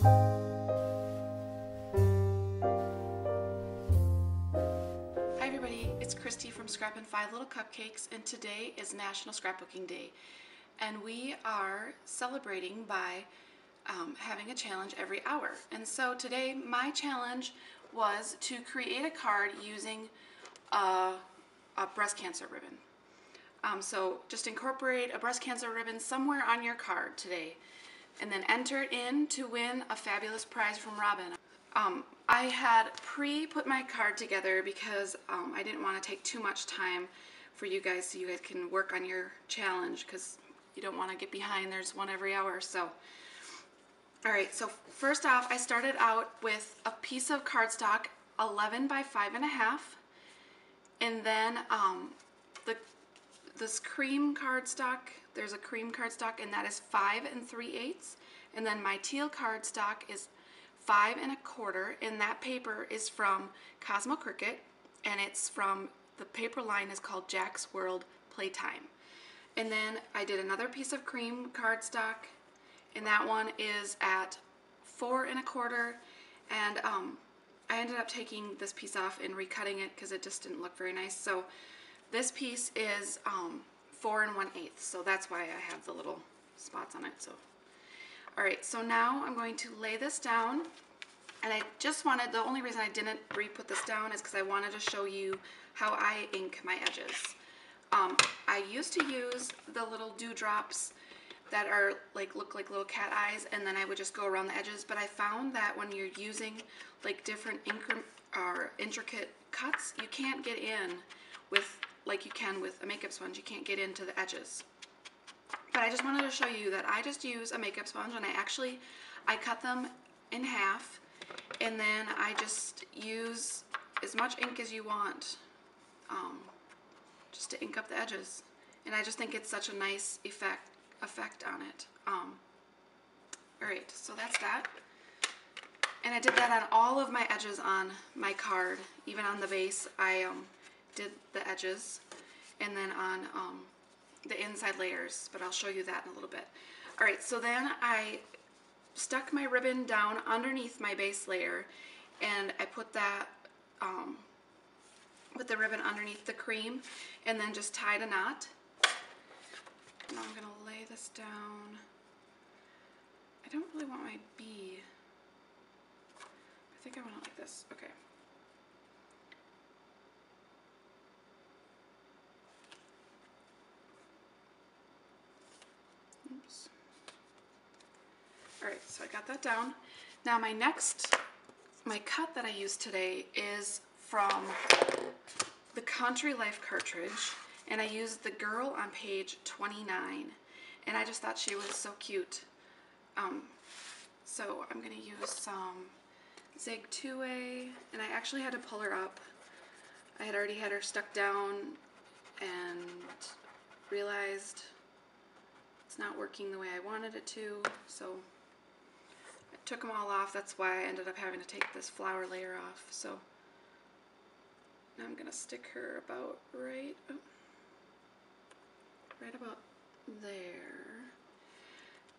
Hi everybody, it's Christy from Scrap and 5 Little Cupcakes, and today is National Scrapbooking Day. And we are celebrating by having a challenge every hour. And so today my challenge was to create a card using a breast cancer ribbon. So just incorporate a breast cancer ribbon somewhere on your card today and then enter it in to win a fabulous prize from Robin. I had put my card together because I didn't want to take too much time for you guys so you guys can work on your challenge, because you don't want to get behind. There's one every hour. So alright, so first off, I started out with a piece of cardstock 11 by 5.5, and then this cream cardstock, there's a cream cardstock, and that is 5 3/8, and then my teal cardstock is 5 1/4, and that paper is from Cosmo Cricut, and it's from, the paper line is called Jack's World Playtime. And then I did another piece of cream cardstock, and that one is at 4 1/4, and I ended up taking this piece off and recutting it because it just didn't look very nice. So this piece is 4 1/8, so that's why I have the little spots on it. So alright, so now I'm going to lay this down, and I just wanted, the only reason I didn't re-put this down is because I wanted to show you how I ink my edges. I used to use the little dewdrops that are look like little cat eyes, and then I would just go around the edges, but I found that when you're using like different intricate cuts, you can't get in with, like you can with a makeup sponge, you can't get into the edges. But I just wanted to show you that I just use a makeup sponge, and I cut them in half, and then I just use as much ink as you want just to ink up the edges. And I just think it's such a nice effect on it. Alright, so that's that. And I did that on all of my edges on my card, even on the base. I did the edges, and then on the inside layers, but I'll show you that in a little bit. Alright, so then I stuck my ribbon down underneath my base layer, and I put that with the ribbon underneath the cream, and then just tied a knot. Now I'm going to lay this down. I don't really want my bee. I think I want it like this. Okay. Oops. Alright, so I got that down. Now my cut that I used today is from the Country Life cartridge, and I used the girl on page 29, and I just thought she was so cute. So I'm going to use some Zig 2A, and I actually had to pull her up. I had already had her stuck down and realized it's not working the way I wanted it to, so I took them all off. That's why I ended up having to take this flower layer off. So now I'm going to stick her about right about there.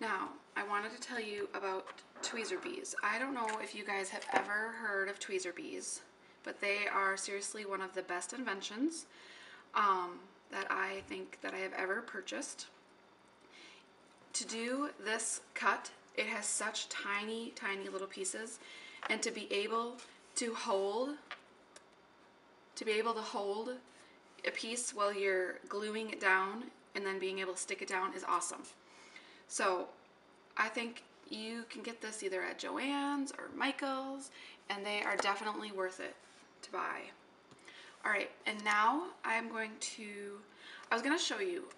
Now, I wanted to tell you about tweezer bees. I don't know if you guys have ever heard of tweezer bees, but they are seriously one of the best inventions that I think that I have ever purchased. To do this cut, it has such tiny, tiny little pieces, and to be able to hold a piece while you're gluing it down and then being able to stick it down is awesome. So I think you can get this either at Joann's or Michael's, and they are definitely worth it to buy. Alright, and now I was going to show you,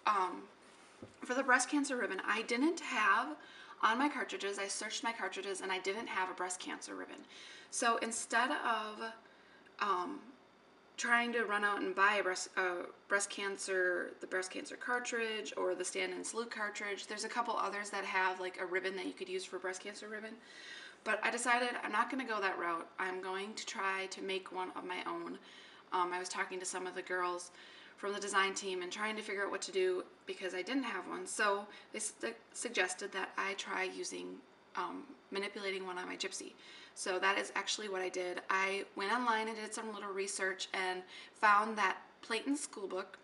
for the breast cancer ribbon, I didn't have on my cartridges, I searched my cartridges and I didn't have a breast cancer ribbon. So instead of trying to run out and buy the breast cancer cartridge or the Stand and Salute cartridge, there's a couple others that have like a ribbon that you could use for breast cancer ribbon. But I decided I'm not going to go that route. I'm going to try to make one of my own. I was talking to some of the girls from the design team and trying to figure out what to do because I didn't have one. So they suggested that I try using manipulating one on my gypsy. So that is actually what I did. I went online and did some little research and found that Platon's school book,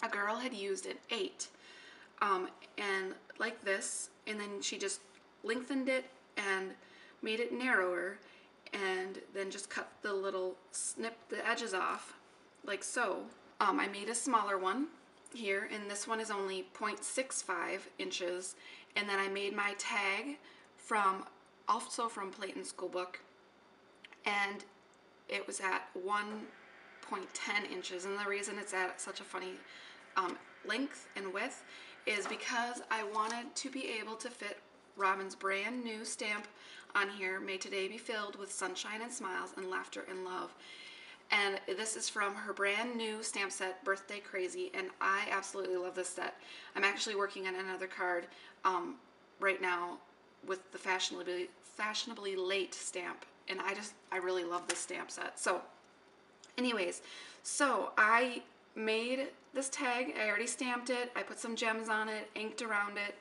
a girl had used an 8 and like this, and then she just lengthened it and made it narrower, and then just cut snip the edges off like so. I made a smaller one here, and this one is only 0.65 inches, and then I made my tag also from Platon's school book, and it was at 1.10 inches, and the reason it's at such a funny length and width is because I wanted to be able to fit Robin's brand new stamp on here, "May today be filled with sunshine and smiles and laughter and love." And this is from her brand new stamp set, Birthday Crazy, and I absolutely love this set. I'm actually working on another card right now with the fashionably late stamp, and I really love this stamp set. So anyways, so I made this tag. I already stamped it. I put some gems on it, inked around it,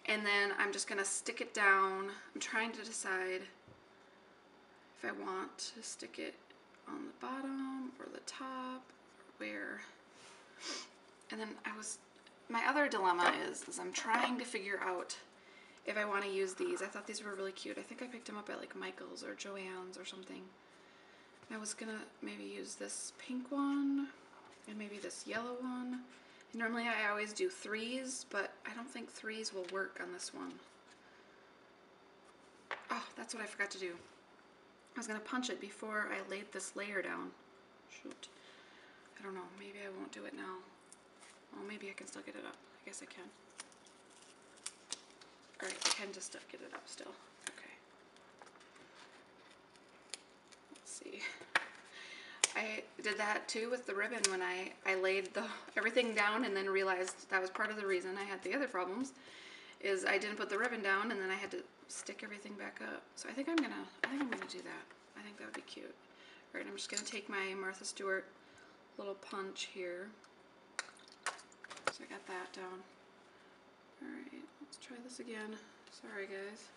and then I'm just gonna stick it down. I'm trying to decide if I want to stick it on the bottom or the top or where. And then my other dilemma is I'm trying to figure out if I want to use these. I thought these were really cute. I think I picked them up at like Michael's or Joann's or something. I was gonna maybe use this pink one and maybe this yellow one. And normally I always do 3s, but I don't think 3s will work on this one. Oh, that's what I forgot to do. I was gonna punch it before I laid this layer down. Shoot. I don't know, maybe I won't do it now. Well, maybe I can still get it up. I guess I can. Alright, I can just get it up still. Okay. Let's see. I did that too with the ribbon when I laid everything down, and then realized that was part of the reason I had the other problems, is I didn't put the ribbon down, and then I had to stick everything back up. So I think I'm gonna do that. I think that would be cute. Alright, I'm just gonna take my Martha Stewart little punch here. So I got that down. Alright, let's try this again. Sorry guys.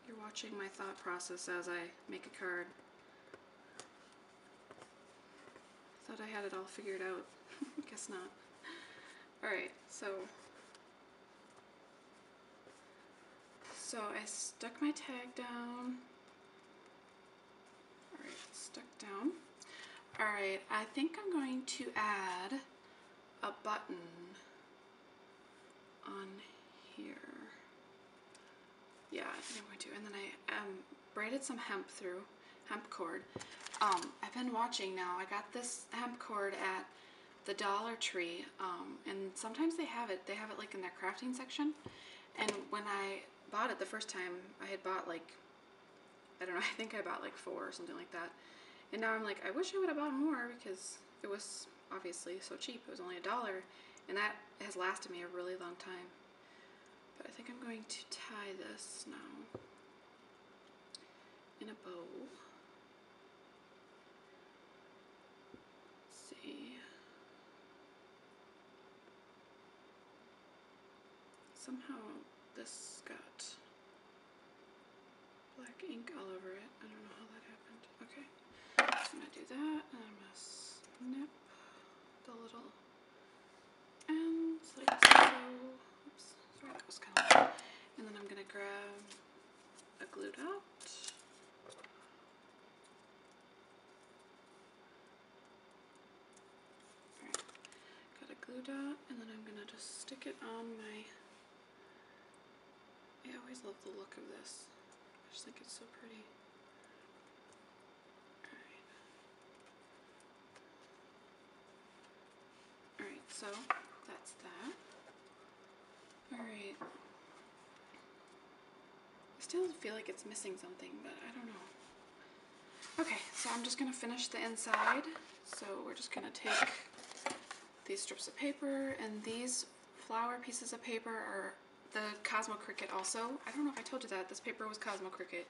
You're watching my thought process as I make a card. Thought I had it all figured out. Guess not. Alright, so I stuck my tag down. Alright, it's stuck down. Alright, I think I'm going to add a button on here. Yeah, I think I'm going to. And then I braided some hemp cord. I've been watching now. I got this hemp cord at the Dollar Tree, and sometimes they have it like in their crafting section. And when I bought it the first time, I had bought like, I don't know, I think I bought like 4 or something like that. And now I'm like, I wish I would have bought more, because it was obviously so cheap. It was only $1, and that has lasted me a really long time. But I think I'm going to tie this now in a bow. Let's see. Somehow this got black ink all over it. I don't know how that happened. Okay. I'm going to do that, and I'm going to snip the little ends like so. Oops, sorry, that was kind of loud. And then I'm going to grab a glue dot. Alright, got a glue dot, and then I'm going to just stick it on my... I always love the look of this. I just think it's so pretty. Alright, so that's that. Alright. I still feel like it's missing something, but I don't know. Okay, so I'm just going to finish the inside. So we're just going to take these strips of paper, and these flower pieces of paper are the Cosmo Cricut also. I don't know if I told you that. This paper was Cosmo Cricut.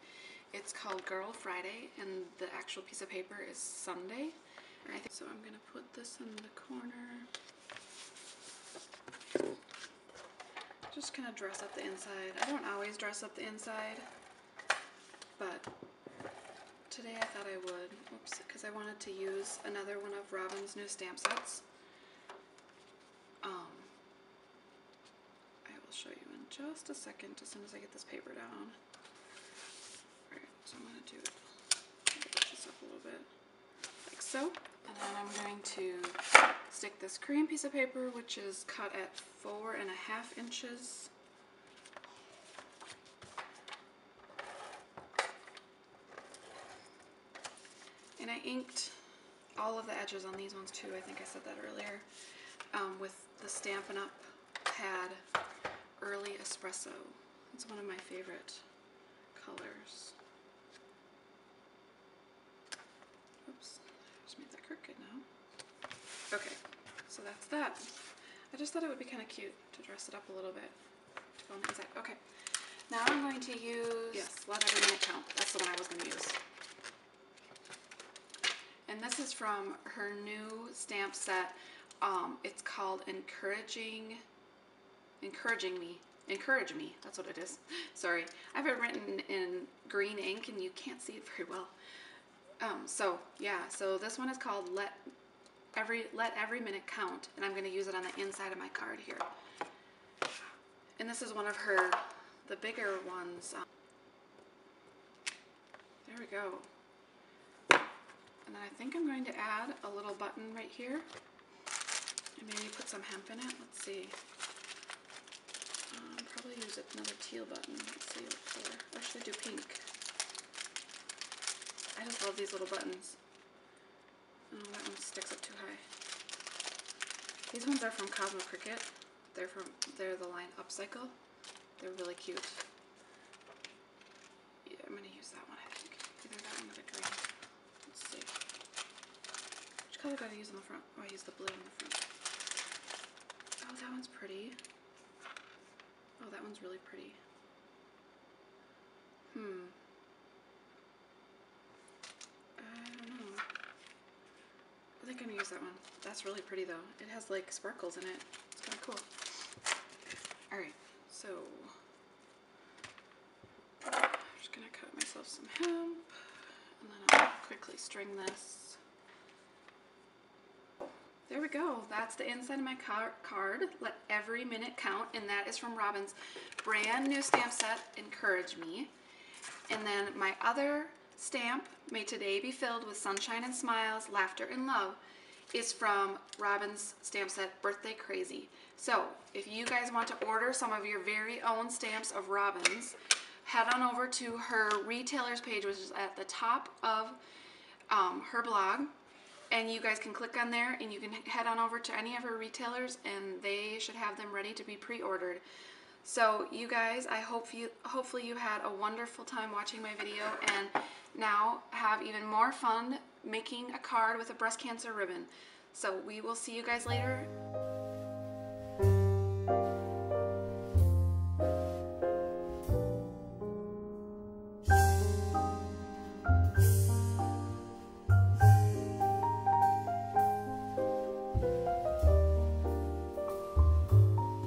It's called Girl Friday, and the actual piece of paper is Sunday. So I'm going to put this in the corner. just kind of dress up the inside. I don't always dress up the inside, but today I thought I would. Oops, because I wanted to use another one of Robin's new stamp sets. I will show you in just a second, as soon as I get this paper down. Alright, so I'm going to get this up a little bit, like so. And then I'm going to stick this cream piece of paper, which is cut at 4.5 inches. And I inked all of the edges on these ones too. I think I said that earlier. With the Stampin' Up! Pad Early Espresso. It's one of my favorite colors. Oops, I just made that crooked now. Okay, so that's that. I just thought it would be kind of cute to dress it up a little bit to go on the inside. Okay, now I'm going to use, yes, Let Every Minute Count. That's the one I was going to use. And this is from her new stamp set. It's called Encourage Me. That's what it is. Sorry, I have it written in green ink and you can't see it very well. So yeah, so this one is called Let Every Minute Count, and I'm going to use it on the inside of my card here. And this is one of the bigger ones. There we go. And then I think I'm going to add a little button right here. And maybe put some hemp in it. Let's see. Probably use another teal button. Let's see what color. Or should I do pink? I just love these little buttons. Oh, that one sticks up too high. These ones are from Cricut. They're the line Upcycle. They're really cute. Yeah, I'm gonna use that one, I think. Either that one or the green. Let's see. Which color do I use in the front? Oh, I use the blue in the front. Oh, that one's pretty. Oh, that one's really pretty. I don't know. I think I'm gonna use that one. That's really pretty though. It has like sparkles in it. It's kind of cool. Alright, so I'm just gonna cut myself some hemp and then I'll quickly string this. There we go. That's the inside of my card. Let Every Minute Count, and that is from Robin's brand new stamp set, Encourage Me. And then my other stamp, May Today Be Filled with Sunshine and Smiles, Laughter and Love, is from Robin's stamp set, Birthday Crazy. So if you guys want to order some of your very own stamps of Robin's, head on over to her retailers page, which is at the top of her blog. And you guys can click on there and you can head on over to any of her retailers and they should have them ready to be pre-ordered. So you guys, hopefully you had a wonderful time watching my video and now have even more fun making a card with a breast cancer ribbon. So we will see you guys later.